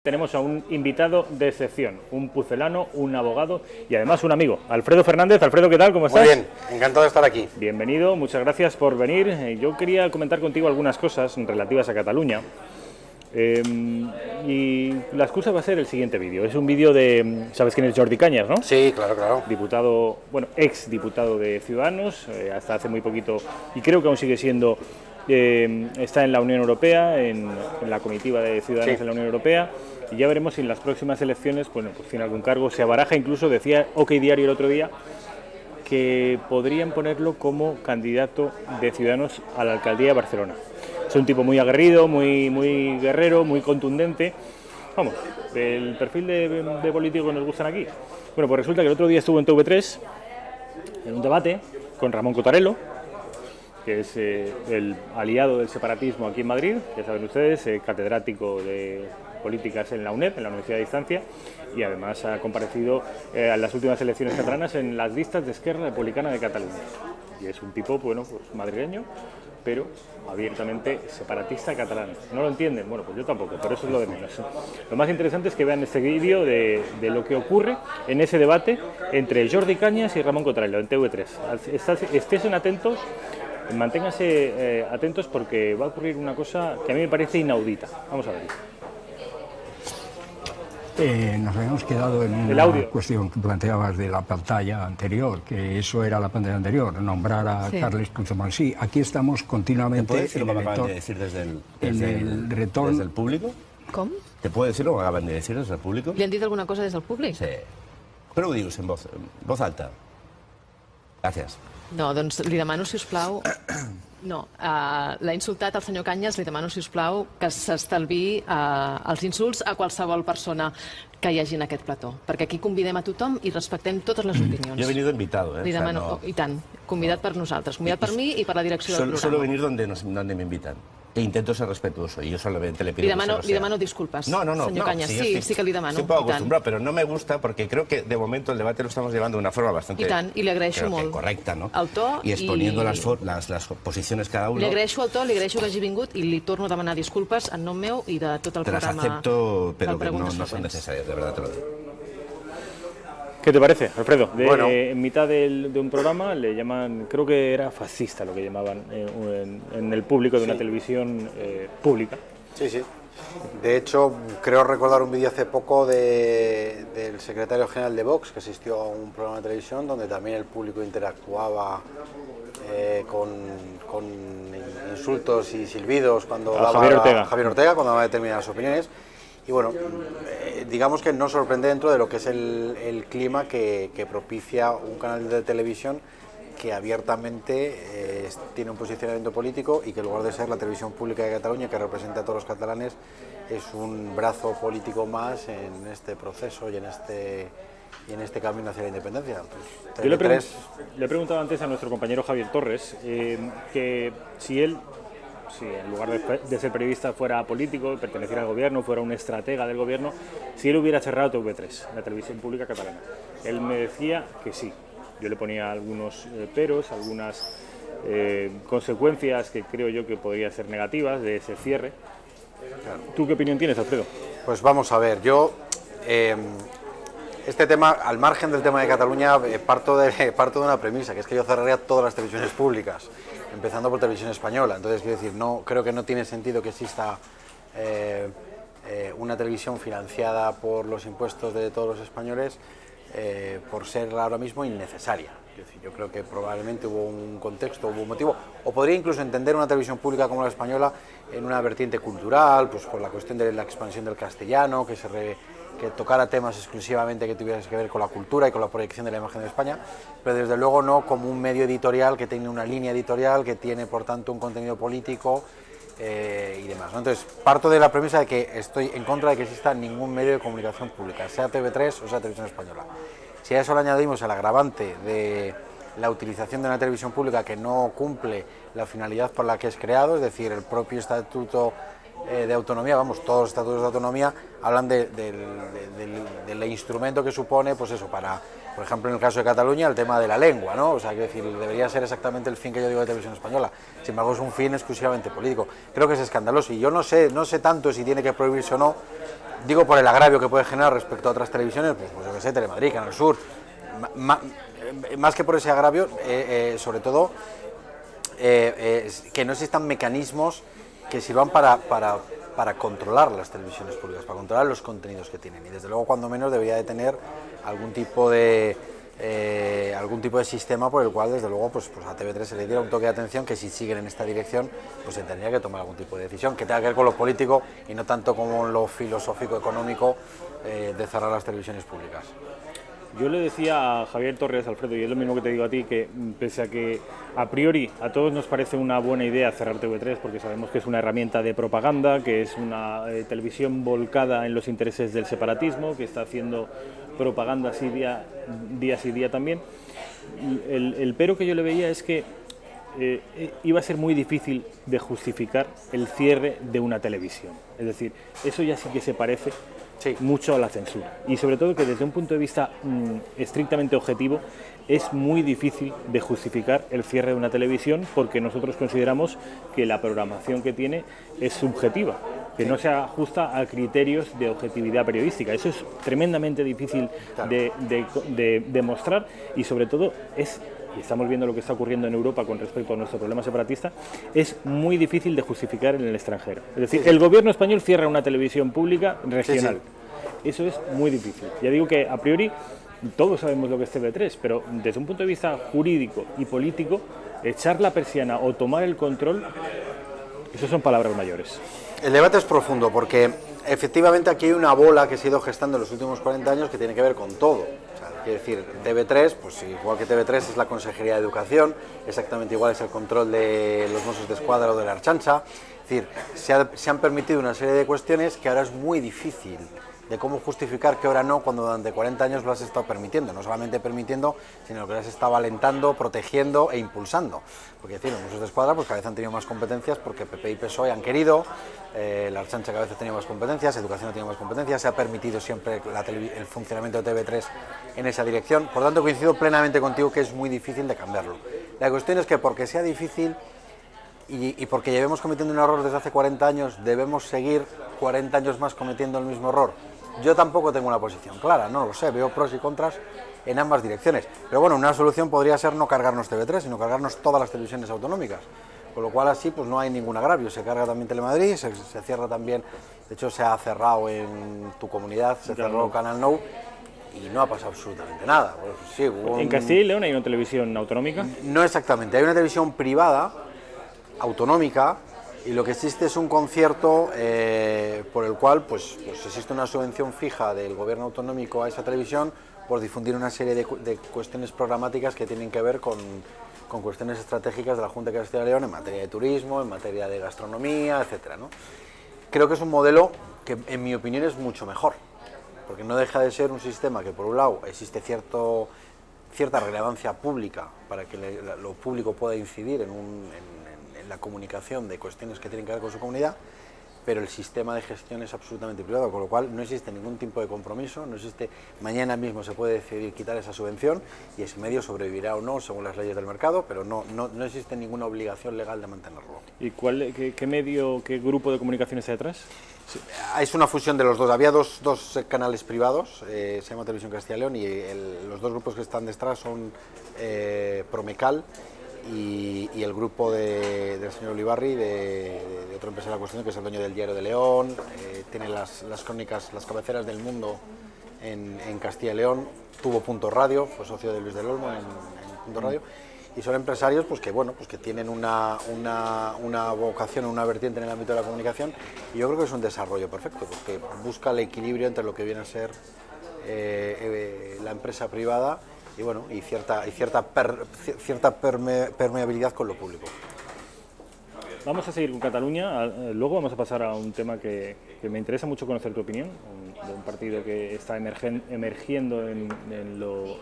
tenemos a un invitado de excepción, un pucelano, un abogado y además un amigo, Alfredo Fernández. Alfredo, ¿qué tal? ¿Cómo estás? Muy bien, encantado de estar aquí. Bienvenido, muchas gracias por venir. Yo quería comentar contigo algunas cosas relativas a Cataluña. Y la excusa va a ser el siguiente vídeo. Es un vídeo de... ¿Sabes quién es Jordi Cañas, no? Sí, claro, claro. Diputado, bueno, ex diputado de Ciudadanos, hasta hace muy poquito, y creo que aún sigue siendo... está en la Unión Europea, en la comitiva de Ciudadanos en la Unión Europea, y ya veremos si en las próximas elecciones, bueno, pues tiene algún cargo, se baraja. Incluso decía OK Diario el otro día que podrían ponerlo como candidato de Ciudadanos a la alcaldía de Barcelona. Es un tipo muy aguerrido, muy guerrero, muy contundente. Vamos, el perfil de político que nos gustan aquí. Bueno, pues resulta que el otro día estuvo en TV3 en un debate con Ramón Cotarello, que es el aliado del separatismo aquí en Madrid, ya saben ustedes, catedrático de políticas en la UNED, en la Universidad de Distancia, y además ha comparecido en las últimas elecciones catalanas en las listas de Esquerra Republicana de Cataluña. Y es un tipo, bueno, pues madrileño, pero abiertamente separatista catalán. ¿No lo entienden? Bueno, pues yo tampoco, pero eso es lo de menos. Lo más interesante es que vean este vídeo de lo que ocurre en ese debate entre Jordi Cañas y Ramón Cotarello en TV3. Estén atentos. Manténganse atentos porque va a ocurrir una cosa que a mí me parece inaudita. Vamos a ver. Nos habíamos quedado en una cuestión que planteabas de la pantalla anterior, que eso era la pantalla anterior, nombrar a Carles Puigdemont. Sí, aquí estamos continuamente. ¿Te puedo decir lo que me acaban de decir desde el público? Com? ¿Te puedo decir lo que acaban de decir desde el público? Li han dit alguna cosa des del públic? Sí. Però ho dius en voz alta. Gràcies. No, doncs li demano, si us plau... No, l'ha insultat el senyor Cañas, li demano, si us plau, que s'estalviï els insults a qualsevol persona que hi hagi en aquest plató, perquè aquí convidem a tothom i respectem totes les opinions. Yo he venido invitado, Li demano, i tant, convidat per nosaltres, convidat per mi i per la direcció del programa. Suelo venir donde me invitan. E intento ser respetuoso y yo solamente le pido Li demano disculpes, senyor Cañas. Sí que li demano. Estoy un poco acostumbrado, pero no me gusta porque creo que de momento el debate lo estamos llevando de una forma bastante... I tant, i li agraeixo molt. Correcta, ¿no? El to y exponiendo las posiciones cada uno. Li agraeixo el to, li agraeixo que hagi vingut i li torno a demanar disculpes en nom meu i de tot el programa. Te las acepto, pero que no son necesarias, de verdad te lo digo. ¿Qué te parece, Alfredo? Bueno. En mitad de un programa le llaman, creo que era fascista lo que llamaban en el público de una televisión pública. Sí, sí. De hecho, creo recordar un vídeo hace poco del secretario general de Vox, que asistió a un programa de televisión donde también el público interactuaba con insultos y silbidos cuando daba Javier Ortega, cuando daba determinadas opiniones. Y bueno, digamos que no sorprende dentro de lo que es el clima que propicia un canal de televisión que abiertamente tiene un posicionamiento político y que en lugar de ser la televisión pública de Cataluña, que representa a todos los catalanes, es un brazo político más en este proceso y en este camino hacia la independencia. Pues, yo le he preguntado antes a nuestro compañero Javier Torres que si él... si en lugar de ser periodista fuera político, perteneciera al gobierno, fuera un estratega del gobierno, si él hubiera cerrado TV3, la televisión pública catalana. Él me decía que sí. Yo le ponía algunos peros, algunas consecuencias que creo yo que podrían ser negativas de ese cierre. ¿Tú qué opinión tienes, Alfredo? Pues vamos a ver, yo... este tema, al margen del tema de Cataluña, parto de una premisa, que es que yo cerraría todas las televisiones públicas, empezando por Televisión Española. Entonces, quiero decir, no, creo que no tiene sentido que exista una televisión financiada por los impuestos de todos los españoles por ser ahora mismo innecesaria. Es decir, yo creo que probablemente hubo un contexto, hubo un motivo, o podría incluso entender una televisión pública como la española en una vertiente cultural, pues por la cuestión de la expansión del castellano, que tocara temas exclusivamente que tuvieran que ver con la cultura y con la proyección de la imagen de España, pero desde luego no como un medio editorial que tiene una línea editorial, que tiene por tanto un contenido político y demás, ¿no? Entonces parto de la premisa de que estoy en contra de que exista ningún medio de comunicación pública, sea TV3 o sea Televisión Española. Si a eso le añadimos el agravante de la utilización de una televisión pública que no cumple la finalidad por la que es creado, es decir, el propio estatuto de autonomía, vamos, todos los estatutos de autonomía hablan del instrumento que supone, pues eso, para, por ejemplo, en el caso de Cataluña, el tema de la lengua, ¿no? O sea, que decir, debería ser exactamente el fin que yo digo de Televisión Española. Sin embargo, es un fin exclusivamente político. Creo que es escandaloso y yo no sé tanto si tiene que prohibirse o no, Digo por el agravio que puede generar respecto a otras televisiones, pues yo que sé, Telemadrid, Canal Sur, más que por ese agravio, sobre todo, que no existan mecanismos que sirvan para controlar las televisiones públicas, para controlar los contenidos que tienen, y desde luego cuando menos debería de tener algún tipo de sistema por el cual desde luego pues a TV3 se le diera un toque de atención, que si siguen en esta dirección pues se tendría que tomar algún tipo de decisión que tenga que ver con lo político y no tanto como lo filosófico económico de cerrar las televisiones públicas. Yo le decía a Javier Torres, Alfredo, y es lo mismo que te digo a ti, que pese a que a priori a todos nos parece una buena idea cerrar TV3 porque sabemos que es una herramienta de propaganda, que es una televisión volcada en los intereses del separatismo, que está haciendo propaganda así día sí día también, el pero que yo le veía es que iba a ser muy difícil de justificar el cierre de una televisión. Es decir, eso ya sí que se parece mucho a la censura, y sobre todo que desde un punto de vista estrictamente objetivo es muy difícil de justificar el cierre de una televisión, porque nosotros consideramos que la programación que tiene es subjetiva, que no se ajusta a criterios de objetividad periodística. Eso es tremendamente difícil de demostrar, y sobre todo y estamos viendo lo que está ocurriendo en Europa con respecto a nuestro problema separatista, es muy difícil de justificar en el extranjero. Es decir, el gobierno español cierra una televisión pública regional. Eso es muy difícil. Ya digo que a priori todos sabemos lo que es TV3, pero desde un punto de vista jurídico y político, echar la persiana o tomar el control, eso son palabras mayores. El debate es profundo porque efectivamente aquí hay una bola que se ha ido gestando en los últimos 40 años que tiene que ver con todo. Quiero decir, TV3, pues igual que TV3 es la Consejería de Educación, exactamente igual es el control de los Mossos d'Esquadra o de la Ertzaintza. Es decir, se han permitido una serie de cuestiones que ahora es muy difícil de cómo justificar que ahora no, cuando durante 40 años lo has estado permitiendo, no solamente permitiendo, sino que lo has estado alentando, protegiendo e impulsando. Porque decir, los Mossos d'Esquadra pues cada vez han tenido más competencias porque PP y PSOE han querido, la Ertzaintza cada vez ha tenido más competencias, Educación ha tenido más competencias, se ha permitido siempre el funcionamiento de TV3 en esa dirección. Por tanto, coincido plenamente contigo que es muy difícil de cambiarlo. La cuestión es que porque sea difícil y porque llevemos cometiendo un error desde hace 40 años, debemos seguir 40 años más cometiendo el mismo error. Yo tampoco tengo una posición clara, no lo sé, veo pros y contras en ambas direcciones. Pero bueno, una solución podría ser no cargarnos TV3, sino cargarnos todas las televisiones autonómicas. Con lo cual así pues no hay ningún agravio, se carga también Telemadrid, se cierra también, de hecho se ha cerrado en tu comunidad, se cerró Canal Nou y no ha pasado absolutamente nada. Pues, sí, ¿En Castilla y León hay una televisión autonómica? No exactamente, hay una televisión privada, autonómica, y lo que existe es un concierto por el cual pues existe una subvención fija del gobierno autonómico a esa televisión por difundir una serie de cuestiones programáticas que tienen que ver con cuestiones estratégicas de la Junta de Castilla y León en materia de turismo, en materia de gastronomía, etcétera, ¿no? Creo que es un modelo que en mi opinión es mucho mejor, porque no deja de ser un sistema que por un lado existe cierta relevancia pública para que lo público pueda incidir en la comunicación de cuestiones que tienen que ver con su comunidad, pero el sistema de gestión es absolutamente privado, con lo cual no existe ningún tipo de compromiso, no existe, mañana mismo se puede decidir quitar esa subvención y ese medio sobrevivirá o no según las leyes del mercado, pero no existe ninguna obligación legal de mantenerlo. ¿Y qué medio, qué grupo de comunicación está detrás? Sí, es una fusión de los dos, había dos canales privados, se llama Televisión Castilla y León, y los dos grupos que están detrás son Promecal y el grupo del señor Ulibarri, de otra empresa de la cuestión, que es el dueño del Diario de León, tiene las crónicas, las cabeceras del Mundo en Castilla y León, tuvo Punto Radio, fue socio de Luis del Olmo en Punto Radio, y son empresarios pues que tienen una vocación, una vertiente en el ámbito de la comunicación, y yo creo que es un desarrollo perfecto, porque busca el equilibrio entre lo que viene a ser la empresa privada y bueno, y cierta permeabilidad con lo público. Vamos a seguir con Cataluña, luego vamos a pasar a un tema que me interesa mucho conocer tu opinión, de un partido que está emergiendo en lo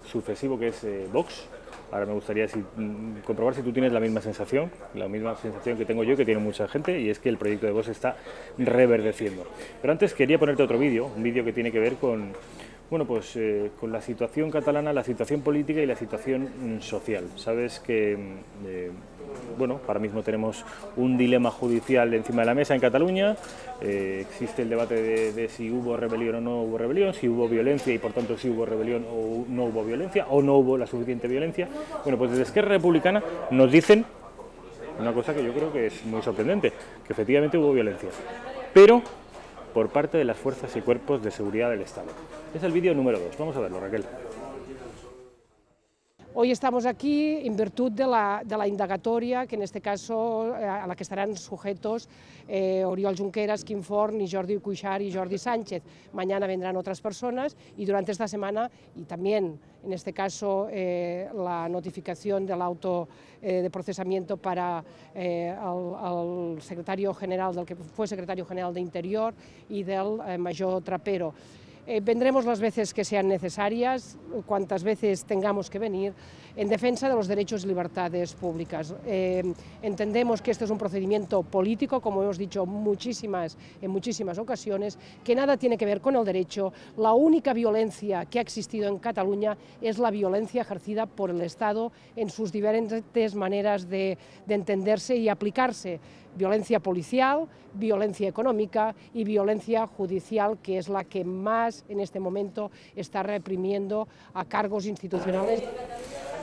sucesivo, que es Vox. Ahora me gustaría comprobar si tú tienes la misma sensación que tengo yo, que tiene mucha gente, y es que el proyecto de Vox está reverdeciendo. Pero antes quería ponerte otro vídeo, un vídeo que tiene que ver con Bueno, pues con la situación catalana, la situación política y la situación social. Sabes que, bueno, ahora mismo tenemos un dilema judicial encima de la mesa en Cataluña. Existe el debate de si hubo rebelión o no hubo rebelión, si hubo violencia y por tanto si hubo rebelión o no hubo violencia, o no hubo la suficiente violencia. Bueno, pues desde Esquerra Republicana nos dicen una cosa que yo creo que es muy sorprendente, que efectivamente hubo violencia, pero por parte de las fuerzas y cuerpos de seguridad del Estado. Es el vídeo número 2, vamos a verlo, Raquel. Hoy estamos aquí en virtud de la indagatoria, que en este caso a la que estarán sujetos Oriol Junqueras, Quim Forn, y Jordi Cuixart y Jordi Sánchez. Mañana vendrán otras personas y durante esta semana, y también en este caso la notificación del auto de procesamiento para el secretario general, del que fue secretario general de Interior, y del Major Trapero. Vendremos las veces que sean necesarias, cuantas veces tengamos que venir, en defensa de los derechos y libertades públicas. Entendemos que este es un procedimiento político, como hemos dicho en muchísimas ocasiones, que nada tiene que ver con el derecho. La única violencia que ha existido en Cataluña es la violencia ejercida por el Estado en sus diferentes maneras de entenderse y aplicarse. Violencia policial, violencia económica y violencia judicial, que es la que más en este momento está reprimiendo a cargos institucionales.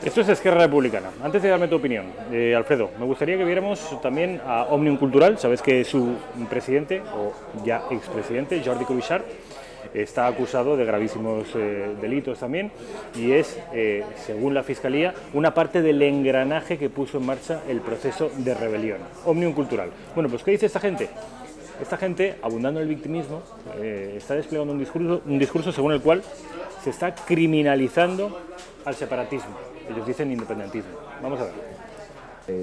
Esto es Esquerra Republicana. Antes de darme tu opinión, Alfredo, me gustaría que viéramos también a Òmnium Cultural. Sabes que su presidente, o ya expresidente, Jordi Cuixart, está acusado de gravísimos delitos también, y es, según la Fiscalía, una parte del engranaje que puso en marcha el proceso de rebelión. Òmnium Cultural. Bueno, pues ¿qué dice esta gente? Esta gente, abundando en el victimismo, está desplegando un discurso según el cual se está criminalizando al separatismo. Ellos dicen independentismo. Vamos a verlo.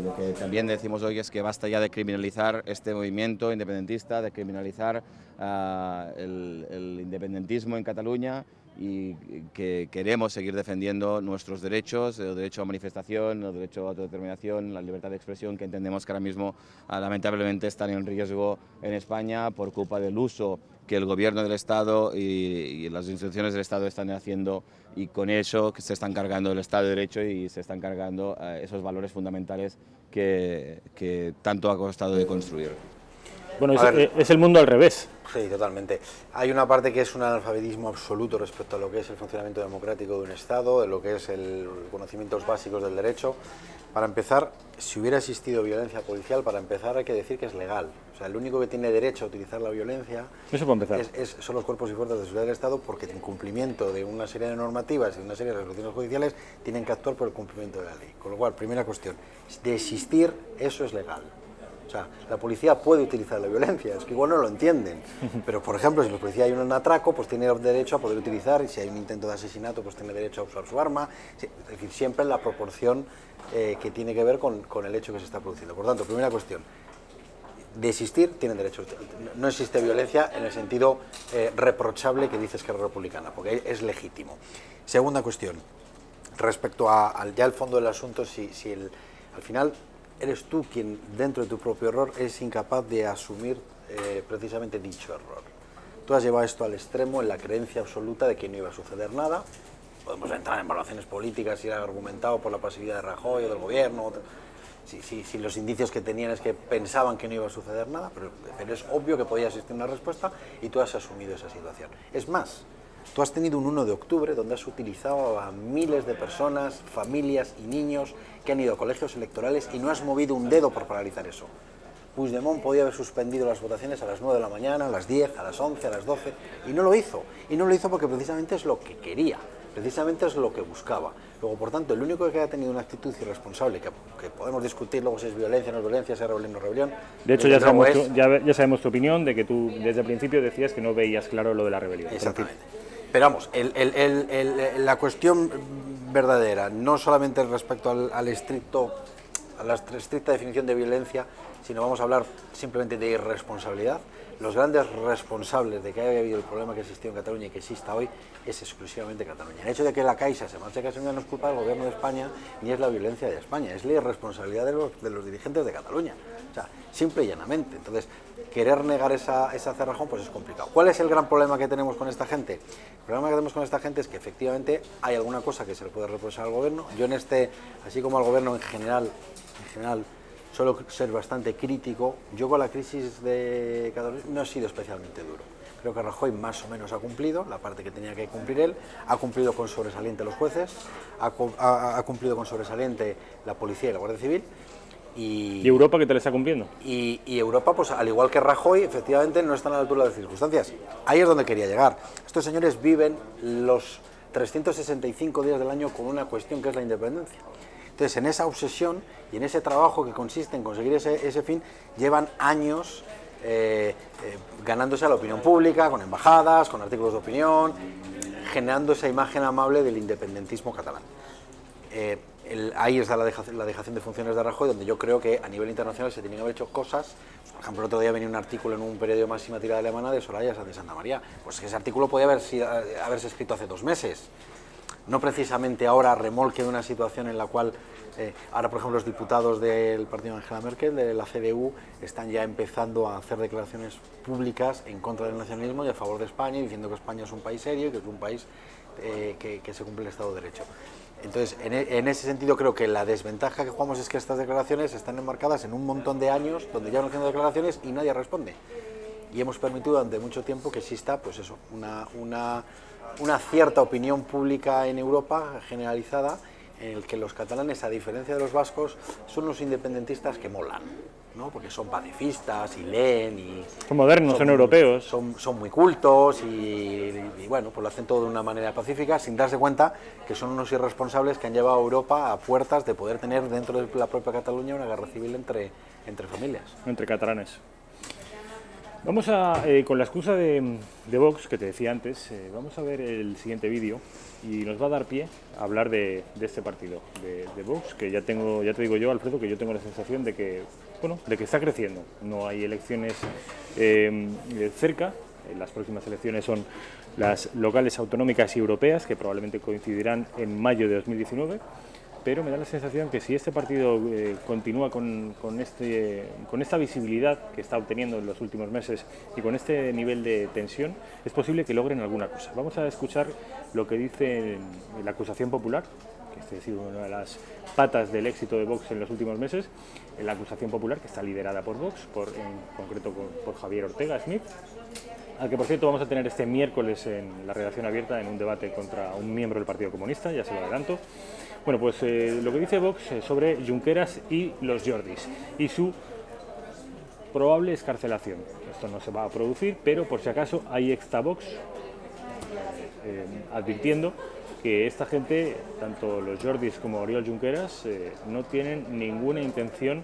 Lo que también decimos hoy es que basta ya de criminalizar este movimiento independentista, de criminalizar el independentismo en Cataluña, y que queremos seguir defendiendo nuestros derechos, el derecho a manifestación, el derecho a autodeterminación, la libertad de expresión, que entendemos que ahora mismo lamentablemente están en riesgo en España por culpa del uso que el gobierno del Estado y las instituciones del Estado están haciendo, y con eso que se están cargando el Estado de Derecho y se están cargando esos valores fundamentales que tanto ha costado de construir. Bueno, es el mundo al revés. Sí, totalmente. Hay una parte que es un analfabetismo absoluto respecto a lo que es el funcionamiento democrático de un Estado, de lo que es el conocimientos básicos del derecho. Para empezar, si hubiera existido violencia policial, para empezar hay que decir que es legal. O sea, el único que tiene derecho a utilizar la violencia son los cuerpos y fuerzas de seguridad del Estado, porque en cumplimiento de una serie de normativas y una serie de resoluciones judiciales tienen que actuar por el cumplimiento de la ley. Con lo cual, primera cuestión, de existir, eso es legal. O sea, la policía puede utilizar la violencia, es que igual no lo entienden, pero por ejemplo, si la policía hay un atraco, pues tiene derecho a poder utilizar, y si hay un intento de asesinato, pues tiene derecho a usar su arma, es decir, siempre en la proporción que tiene que ver con el hecho que se está produciendo. Por tanto, primera cuestión, de existir, tienen derecho. No existe violencia en el sentido reprochable que dice Esquerra Republicana, porque es legítimo. Segunda cuestión, respecto ya al fondo del asunto, si al final eres tú quien, dentro de tu propio error, es incapaz de asumir precisamente dicho error. Tú has llevado esto al extremo en la creencia absoluta de que no iba a suceder nada. Podemos entrar en evaluaciones políticas y ir argumentado por la pasividad de Rajoy o del gobierno. Si los indicios que tenían es que pensaban que no iba a suceder nada, pero es obvio que podía existir una respuesta y tú has asumido esa situación. Es más, tú has tenido un 1 de octubre donde has utilizado a miles de personas, familias y niños que han ido a colegios electorales y no has movido un dedo por paralizar eso. Puigdemont podía haber suspendido las votaciones a las 9 de la mañana, a las 10, a las 11, a las 12, y no lo hizo. Y no lo hizo porque precisamente es lo que quería, precisamente es lo que buscaba. Luego, por tanto, el único que ha tenido una actitud irresponsable, que podemos discutir luego si es violencia o no es violencia, si es rebelión o no rebelión... De hecho, ya sabemos tu opinión, de que tú desde el principio decías que no veías claro lo de la rebelión. Exactamente. Pero vamos, la cuestión verdadera, no solamente respecto a la estricta definición de violencia, sino vamos a hablar simplemente de irresponsabilidad. Los grandes responsables de que haya habido el problema que existió en Cataluña y que exista hoy es exclusivamente Cataluña. El hecho de que la Caixa se marche a Cataluña no es culpa del gobierno de España ni es la violencia de España, es la irresponsabilidad de los dirigentes de Cataluña. O sea, simple y llanamente. Entonces, querer negar esa cerrajón pues es complicado. ¿Cuál es el gran problema que tenemos con esta gente? El problema que tenemos con esta gente es que efectivamente hay alguna cosa que se le puede reprochar al gobierno. Yo así como al gobierno en general, suelo ser bastante crítico. Yo con la crisis de Cataluña no he sido especialmente duro. Creo que Rajoy más o menos ha cumplido la parte que tenía que cumplir él, ha cumplido con sobresaliente los jueces, ha cumplido con sobresaliente la policía y la Guardia Civil. ¿Y Europa qué tal está cumpliendo? Y Europa, pues al igual que Rajoy, efectivamente no están a la altura de las circunstancias. Ahí es donde quería llegar. Estos señores viven los 365 días del año con una cuestión que es la independencia. Entonces, en esa obsesión y en ese trabajo que consiste en conseguir ese fin, llevan años ganándose a la opinión pública, con embajadas, con artículos de opinión, generando esa imagen amable del independentismo catalán. Ahí está la dejación de funciones de Rajoy, donde yo creo que a nivel internacional se tienen que haber hecho cosas. Por ejemplo, el otro día venía un artículo en un periódico de máxima tirada alemana de Soraya Sáenz de Santa María. Pues ese artículo podía haberse escrito hace 2 meses. No precisamente ahora remolque de una situación en la cual ahora, por ejemplo, los diputados del partido de Angela Merkel, de la CDU, están ya empezando a hacer declaraciones públicas en contra del nacionalismo y a favor de España, diciendo que España es un país serio y que es un país que se cumple el Estado de Derecho. Entonces, en ese sentido, creo que la desventaja que jugamos es que estas declaraciones están enmarcadas en un montón de años donde ya no haciendo declaraciones y nadie responde. Y hemos permitido durante mucho tiempo que exista, pues eso, una cierta opinión pública en Europa generalizada, en el que los catalanes, a diferencia de los vascos, son los independentistas que molan, ¿no? Porque son pacifistas y leen y... Son modernos, son europeos. Son muy cultos y bueno, pues lo hacen todo de una manera pacífica, sin darse cuenta que son unos irresponsables que han llevado a Europa a puertas de poder tener dentro de la propia Cataluña una guerra civil entre familias. Entre catalanes. Vamos con la excusa de Vox, que te decía antes, vamos a ver el siguiente vídeo y nos va a dar pie a hablar de este partido, de Vox, que ya te digo yo, Alfredo, que yo tengo la sensación de que, bueno, de que está creciendo. No hay elecciones cerca, las próximas elecciones son las locales, autonómicas y europeas, que probablemente coincidirán en mayo de 2019. Pero me da la sensación que si este partido continúa con esta visibilidad que está obteniendo en los últimos meses y con este nivel de tensión, es posible que logren alguna cosa. Vamos a escuchar lo que dice la acusación popular, que este ha sido una de las patas del éxito de Vox en los últimos meses, la acusación popular que está liderada por Vox, en concreto por Javier Ortega Smith, al que por cierto vamos a tener este miércoles en la redacción abierta en un debate contra un miembro del Partido Comunista, ya se lo adelanto. Bueno, pues lo que dice Vox sobre Junqueras y los Jordis y su probable excarcelación. Esto no se va a producir, pero por si acaso ahí está Vox advirtiendo que esta gente, tanto los Jordis como Oriol Junqueras, no tienen ninguna intención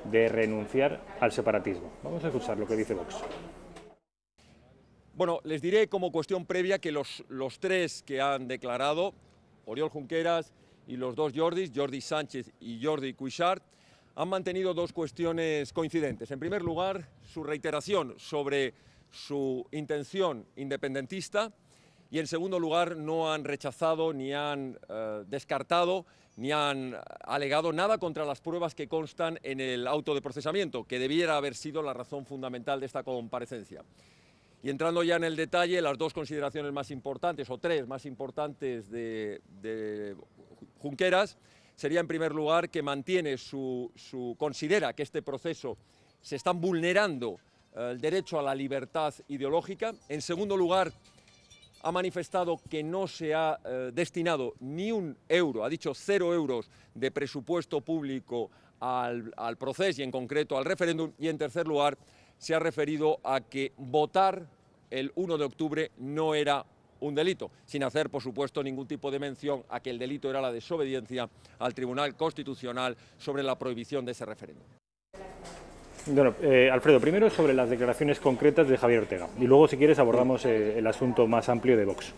de renunciar al separatismo. Vamos a escuchar lo que dice Vox. Bueno, les diré como cuestión previa que los 3 que han declarado, Oriol Junqueras y los 2 Jordis, Jordi Sánchez y Jordi Cuixart, han mantenido 2 cuestiones coincidentes. En primer lugar, su reiteración sobre su intención independentista y en segundo lugar, no han rechazado ni han descartado ni han alegado nada contra las pruebas que constan en el auto de procesamiento, que debiera haber sido la razón fundamental de esta comparecencia. Y entrando ya en el detalle, las 2 consideraciones más importantes, o 3 más importantes de Junqueras, sería en primer lugar que mantiene considera que este proceso se están vulnerando el derecho a la libertad ideológica. En segundo lugar, ha manifestado que no se ha destinado ni un euro, ha dicho 0 euros de presupuesto público al proceso y en concreto al referéndum. Y en tercer lugar, se ha referido a que votar el 1 de octubre no era un delito, sin hacer, por supuesto, ningún tipo de mención a que el delito era la desobediencia al Tribunal Constitucional sobre la prohibición de ese referéndum. Bueno, Alfredo, primero sobre las declaraciones concretas de Javier Ortega y luego, si quieres, abordamos el asunto más amplio de Vox.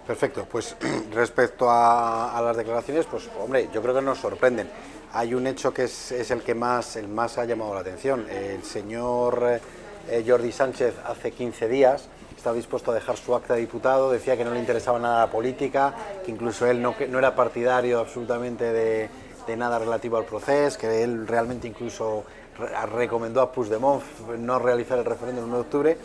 Perfecto, pues respecto a las declaraciones, pues hombre, yo creo que nos sorprenden. Hay un hecho que es el que más ha llamado la atención. El señor Jordi Sánchez hace 15 días estaba dispuesto a dejar su acta de diputado, decía que no le interesaba nada la política, que incluso él no era partidario absolutamente de nada relativo al proceso, que él realmente incluso recomendó a Puigdemont no realizar el referéndum el 1 de octubre.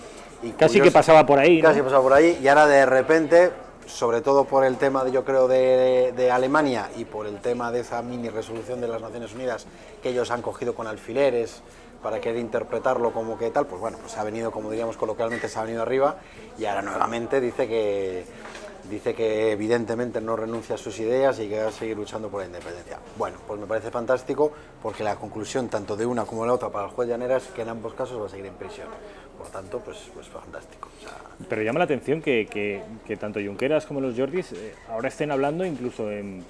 Y casi que pasaba por ahí, ¿no? Casi pasaba por ahí, y ahora de repente, sobre todo por el tema, yo creo, de Alemania y por el tema de esa mini resolución de las Naciones Unidas que ellos han cogido con alfileres para querer interpretarlo como que tal, pues bueno, pues ha venido, como diríamos coloquialmente, se ha venido arriba y ahora nuevamente dice que evidentemente no renuncia a sus ideas y que va a seguir luchando por la independencia. Bueno, pues me parece fantástico porque la conclusión tanto de una como de la otra para el juez Llanera es que en ambos casos va a seguir en prisión. Por tanto, pues fantástico. O sea, pero llama la atención que tanto Junqueras como los Jordis ahora estén hablando incluso en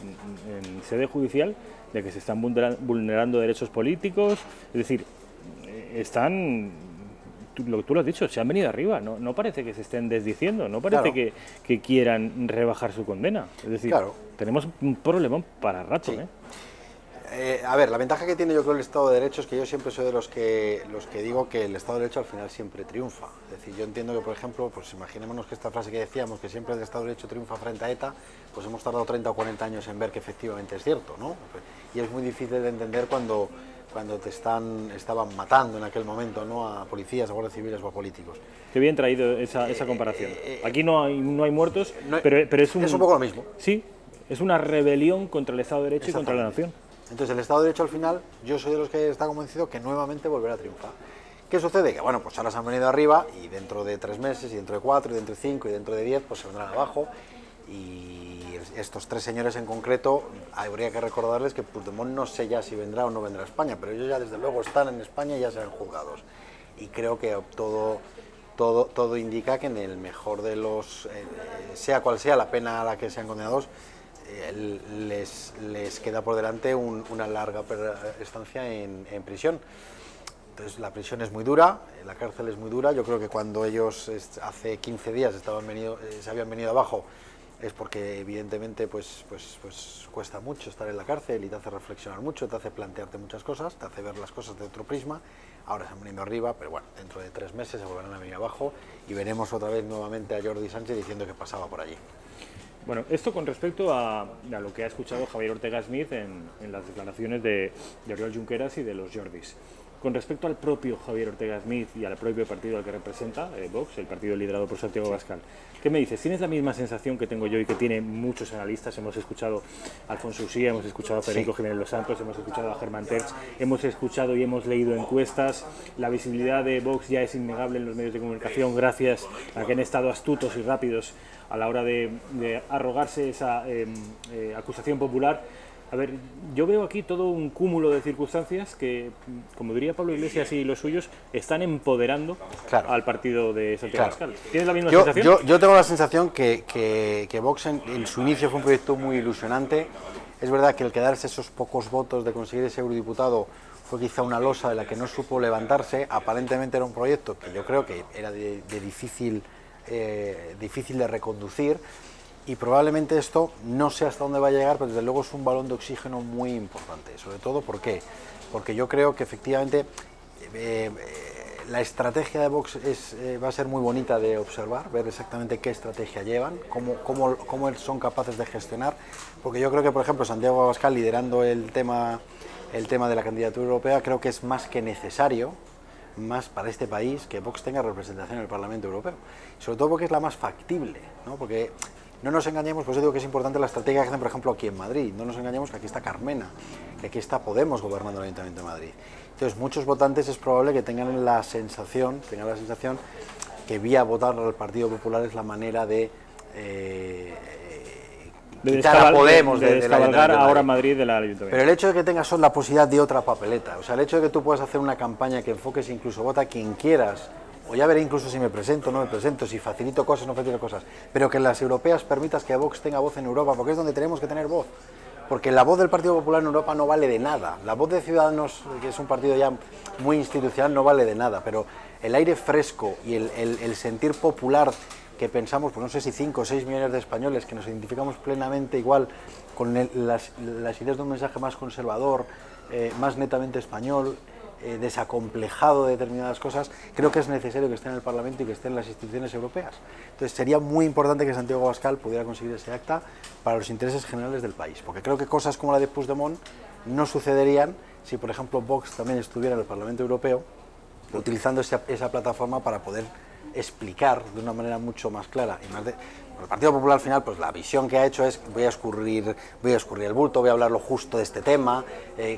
sede judicial de que se están vulnerando derechos políticos, es decir, están, tú lo has dicho, se han venido arriba, no parece que se estén desdiciendo, no parece claro. que quieran rebajar su condena, es decir, claro. Tenemos un problemón para rato, sí. A ver, la ventaja que tiene yo creo el Estado de Derecho es que yo siempre soy de los que digo que el Estado de Derecho al final siempre triunfa. Es decir, yo entiendo que, por ejemplo, pues imaginémonos que esta frase que decíamos, que siempre el Estado de Derecho triunfa frente a ETA, pues hemos tardado 30 o 40 años en ver que efectivamente es cierto, ¿no? Y es muy difícil de entender cuando estaban matando en aquel momento, ¿no?, a policías, a guardias civiles o a políticos. Qué bien traído esa comparación. Aquí no hay muertos, pero es un poco lo mismo. Sí, es una rebelión contra el Estado de Derecho y contra la nación. Entonces el Estado de Derecho al final, yo soy de los que está convencido que nuevamente volverá a triunfar. ¿Qué sucede? Que bueno, pues ahora se han venido arriba y dentro de 3 meses, y dentro de 4, y dentro de 5, y dentro de 10, pues se vendrán abajo. Y estos 3 señores en concreto, habría que recordarles que Puigdemont no sé ya si vendrá o no vendrá a España, pero ellos ya desde luego están en España y ya serán juzgados. Y creo que todo indica que en el mejor de los, sea cual sea la pena a la que sean condenados, les queda por delante una larga estancia en prisión. Entonces la prisión es muy dura, la cárcel es muy dura. Yo creo que cuando ellos hace 15 días se habían venido abajo es porque evidentemente pues cuesta mucho estar en la cárcel y te hace reflexionar mucho, te hace plantearte muchas cosas, te hace ver las cosas de otro prisma. Ahora se han venido arriba, pero bueno, dentro de 3 meses se volverán a venir abajo y veremos otra vez nuevamente a Jordi Sánchez diciendo que pasaba por allí. Bueno, esto con respecto a lo que ha escuchado Javier Ortega Smith en las declaraciones de Oriol Junqueras y de los Jordis. Con respecto al propio Javier Ortega Smith y al propio partido al que representa, Vox, el partido liderado por Santiago Abascal, ¿qué me dices? ¿Tienes la misma sensación que tengo yo y que tiene muchos analistas? Hemos escuchado a Alfonso Uxía, hemos escuchado a Federico Jiménez Los Santos, hemos escuchado a Germán Terch, hemos escuchado y hemos leído encuestas. La visibilidad de Vox ya es innegable en los medios de comunicación gracias a que han estado astutos y rápidos a la hora de arrogarse esa acusación popular. A ver, yo veo aquí todo un cúmulo de circunstancias que, como diría Pablo Iglesias y los suyos, están empoderando al partido de Santiago Abascal. ¿Tienes la misma sensación? Yo tengo la sensación que Vox en su inicio fue un proyecto muy ilusionante. Es verdad que el quedarse esos pocos votos de conseguir ese eurodiputado fue quizá una losa de la que no supo levantarse. Aparentemente era un proyecto que yo creo que era difícil de reconducir. Y probablemente esto no sé hasta dónde va a llegar, pero desde luego es un balón de oxígeno muy importante. Sobre todo, ¿por qué? Porque yo creo que efectivamente la estrategia de Vox va a ser muy bonita de observar, ver exactamente qué estrategia llevan, cómo son capaces de gestionar. Porque yo creo que, por ejemplo, Santiago Abascal liderando el tema de la candidatura europea, creo que es más que necesario, más para este país, que Vox tenga representación en el Parlamento Europeo. Sobre todo porque es la más factible, ¿no? Porque no nos engañemos, pues yo digo que es importante la estrategia que hacen, por ejemplo, aquí en Madrid. No nos engañemos que aquí está Carmena, que aquí está Podemos gobernando el Ayuntamiento de Madrid. Entonces, muchos votantes es probable que tengan la sensación que vía votar al Partido Popular es la manera de quitar a Podemos de descabalgar ahora Madrid del Ayuntamiento. Pero el hecho de que tengas la posibilidad de otra papeleta, o sea, el hecho de que tú puedas hacer una campaña que enfoques incluso vota a quien quieras, o ya veré incluso si me presento o no me presento, si facilito cosas o no facilito cosas, pero que en las europeas permitas que Vox tenga voz en Europa, porque es donde tenemos que tener voz. Porque la voz del Partido Popular en Europa no vale de nada. La voz de Ciudadanos, que es un partido ya muy institucional, no vale de nada, pero el aire fresco y el sentir popular que pensamos, pues no sé si 5 o 6 millones de españoles, que nos identificamos plenamente igual con las ideas de un mensaje más conservador, más netamente español, desacomplejado de determinadas cosas, creo que es necesario que esté en el Parlamento y que esté en las instituciones europeas. Entonces sería muy importante que Santiago Abascal pudiera conseguir ese acta para los intereses generales del país, porque creo que cosas como la de Puigdemont no sucederían si, por ejemplo, Vox también estuviera en el Parlamento Europeo, utilizando esa plataforma para poder explicar de una manera mucho más clara y más el Partido Popular al final, pues la visión que ha hecho es voy a escurrir el bulto, voy a hablar lo justo de este tema,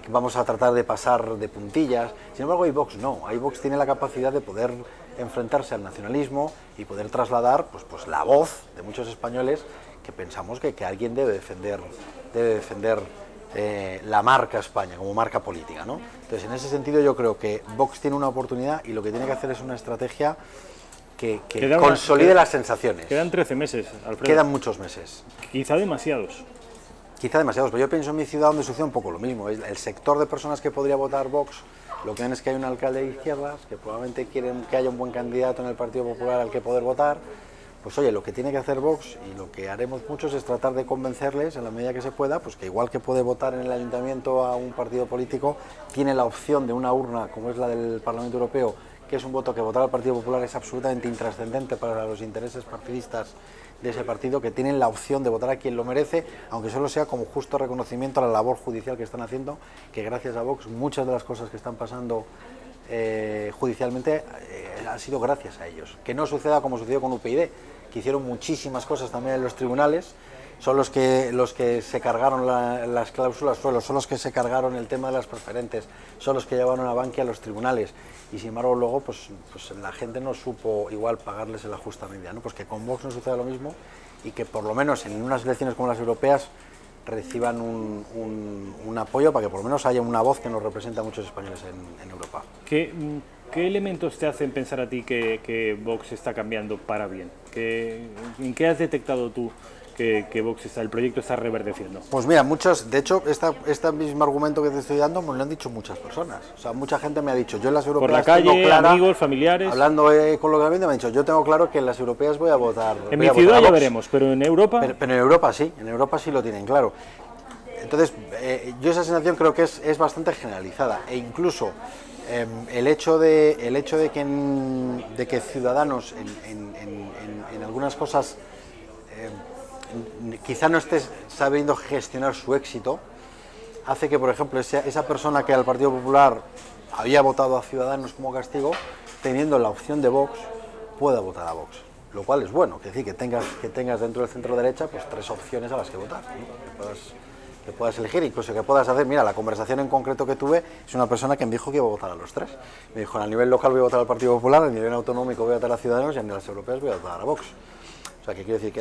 vamos a tratar de pasar de puntillas. Sin embargo, Vox no, Vox tiene la capacidad de poder enfrentarse al nacionalismo y poder trasladar pues la voz de muchos españoles que pensamos que alguien debe defender la marca España como marca política, ¿no? Entonces, en ese sentido yo creo que Vox tiene una oportunidad y lo que tiene que hacer es una estrategia que consolide las sensaciones. Quedan 13 meses, Alfredo. Quedan muchos meses. Quizá demasiados. Quizá demasiados, pero yo pienso en mi ciudad donde sucede un poco lo mismo. El sector de personas que podría votar Vox, lo que ven es que hay un alcalde de izquierdas, que probablemente quieren que haya un buen candidato en el Partido Popular al que poder votar. Pues oye, lo que tiene que hacer Vox y lo que haremos muchos es tratar de convencerles en la medida que se pueda, pues que igual que puede votar en el ayuntamiento a un partido político, tiene la opción de una urna como es la del Parlamento Europeo, que es un voto que votar al Partido Popular es absolutamente intrascendente para los intereses partidistas de ese partido, que tienen la opción de votar a quien lo merece, aunque solo sea como justo reconocimiento a la labor judicial que están haciendo, que gracias a Vox muchas de las cosas que están pasando judicialmente ha sido gracias a ellos. Que no suceda como sucedió con UPyD, que hicieron muchísimas cosas también en los tribunales, son los que se cargaron las cláusulas suelo, son los que se cargaron el tema de las preferentes, son los que llevaron a Bankia a los tribunales, y sin embargo luego pues la gente no supo igual pagarles en la justa medida, ¿no? Pues que con Vox no suceda lo mismo y que por lo menos en unas elecciones como las europeas reciban un apoyo para que por lo menos haya una voz que nos represente a muchos españoles en Europa. ¿Qué elementos te hacen pensar a ti que Vox está cambiando para bien? ¿En qué has detectado tú que Vox el proyecto está reverdeciendo? Pues mira, de hecho, este mismo argumento que te estoy dando me lo han dicho muchas personas. O sea, mucha gente me ha dicho, yo en las europeas por la calle, tengo clara, amigos, familiares. Hablando coloquialmente me han dicho, yo tengo claro que en las europeas voy a votar. En mi ciudad ya veremos, pero en Europa. Pero en Europa sí lo tienen claro. Entonces, yo esa sensación creo que es bastante generalizada e incluso el hecho de que Ciudadanos en algunas cosas quizá no esté sabiendo gestionar su éxito, hace que, por ejemplo, esa persona que al Partido Popular había votado a Ciudadanos como castigo, teniendo la opción de Vox, pueda votar a Vox, lo cual es bueno, es decir, que tengas dentro del centro derecha pues 3 opciones a las que votar, ¿no? Que puedas elegir, incluso que puedas hacer, mira, la conversación en concreto que tuve es una persona que me dijo que iba a votar a los 3. Me dijo, a nivel local voy a votar al Partido Popular, a nivel autonómico voy a votar a Ciudadanos y a las europeas voy a votar a Vox. O sea, que quiero decir que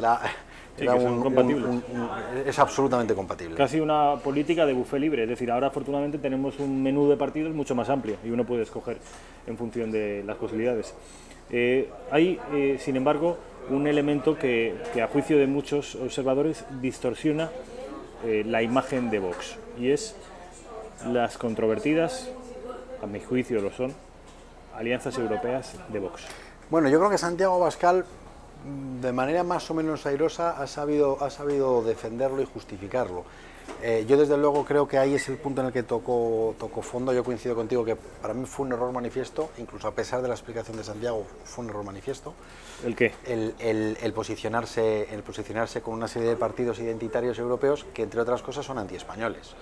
es absolutamente compatible. Casi una política de buffet libre, es decir, ahora afortunadamente tenemos un menú de partidos mucho más amplio y uno puede escoger en función de las posibilidades. Hay, sin embargo, un elemento que a juicio de muchos observadores distorsiona la imagen de Vox, y es las controvertidas, a mi juicio lo son, alianzas europeas de Vox. Bueno, yo creo que Santiago Abascal, de manera más o menos airosa, ha sabido defenderlo y justificarlo. Yo desde luego creo que ahí es el punto en el que tocó fondo. Yo coincido contigo que para mí fue un error manifiesto, incluso a pesar de la explicación de Santiago, fue un error manifiesto. ¿El qué? El posicionarse con una serie de partidos identitarios europeos que, entre otras cosas, son antiespañoles.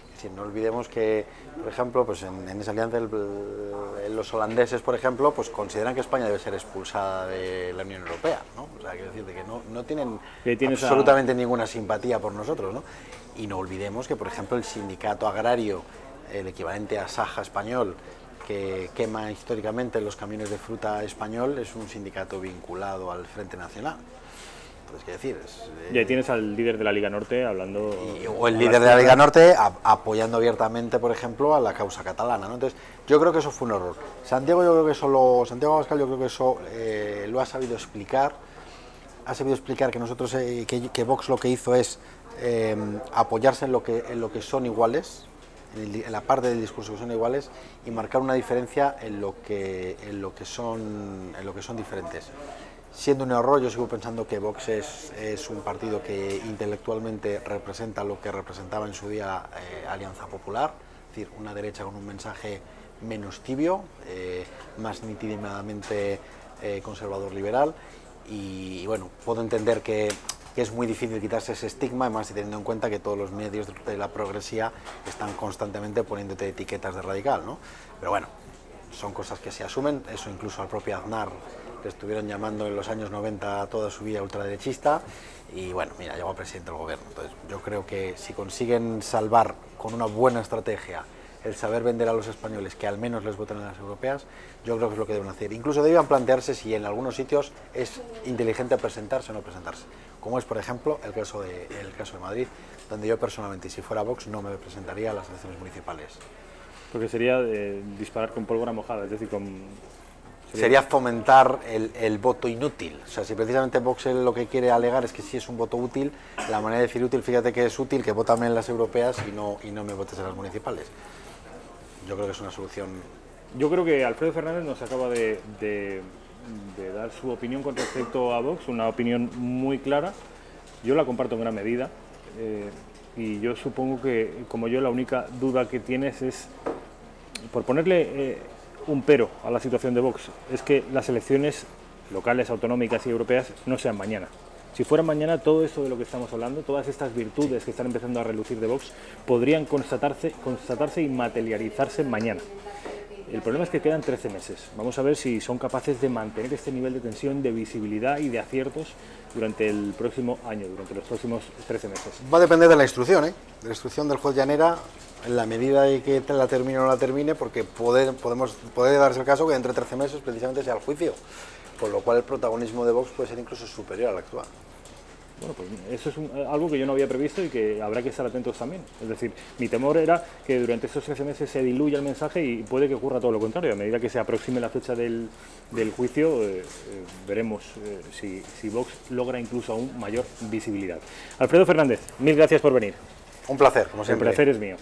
Es decir, no olvidemos que, por ejemplo, pues en esa alianza los holandeses, por ejemplo, pues consideran que España debe ser expulsada de la Unión Europea, ¿no? O sea, quiero decir que no tienen absolutamente ninguna simpatía por nosotros, ¿no? Y no olvidemos que, por ejemplo, el sindicato agrario, el equivalente a Saja español, que quema históricamente los camiones de fruta español, es un sindicato vinculado al Frente Nacional. Entonces, ¿qué decir? Y ahí tienes al líder de la Liga Norte hablando... O el líder de la Liga Norte apoyando abiertamente, por ejemplo, a la causa catalana, ¿no? Entonces, yo creo que eso fue un error. Santiago Abascal yo creo que eso lo ha sabido explicar. Ha sabido explicar que nosotros, que Vox lo que hizo es apoyarse en lo que son iguales, en la parte del discurso que son iguales, y marcar una diferencia en lo que son diferentes. siendo un error. Yo sigo pensando que Vox es un partido que intelectualmente representa lo que representaba en su día Alianza Popular, es decir, una derecha con un mensaje menos tibio, más nítidamente conservador-liberal, y bueno, puedo entender que es muy difícil quitarse ese estigma, además teniendo en cuenta que todos los medios de la progresía están constantemente poniéndote etiquetas de radical, ¿no? Pero bueno, son cosas que se asumen, eso incluso al propio Aznar le estuvieron llamando en los años 90 toda su vida ultraderechista, y bueno, mira, llegó presidente del gobierno. Entonces yo creo que si consiguen salvar con una buena estrategia el saber vender a los españoles que al menos les voten en las europeas, yo creo que es lo que deben hacer. Incluso debían plantearse si en algunos sitios es inteligente presentarse o no presentarse, como es por ejemplo el caso de Madrid, donde yo personalmente, si fuera Vox, no me presentaría a las elecciones municipales. Porque sería disparar con pólvora mojada, es decir, sería fomentar el voto inútil. O sea, si precisamente Vox lo que quiere alegar es que sí es un voto útil, la manera de decir útil, fíjate que es útil que vótame en las europeas y no me votes en las municipales. Yo creo que es una solución. Yo creo que Alfredo Fernández nos acaba de dar su opinión con respecto a Vox, una opinión muy clara. Yo la comparto en gran medida, y yo supongo que, como yo, la única duda que tienes es, por ponerle un pero a la situación de Vox, es que las elecciones locales, autonómicas y europeas no sean mañana. Si fuera mañana, todo esto de lo que estamos hablando, todas estas virtudes que están empezando a relucir de Vox, podrían constatarse y materializarse mañana. El problema es que quedan 13 meses. Vamos a ver si son capaces de mantener este nivel de tensión, de visibilidad y de aciertos durante el próximo año, durante los próximos 13 meses. Va a depender de la instrucción, de la instrucción del juez Llanera, en la medida de que la termine o no la termine, porque puede darse el caso que dentro de 13 meses precisamente sea el juicio, con lo cual el protagonismo de Vox puede ser incluso superior al actual. Bueno, pues eso es algo que yo no había previsto y que habrá que estar atentos también. Es decir, mi temor era que durante estos 13 meses se diluya el mensaje y puede que ocurra todo lo contrario. A medida que se aproxime la fecha del juicio, veremos si Vox logra incluso aún mayor visibilidad. Alfredo Fernández, mil gracias por venir. Un placer, como siempre. El placer es mío.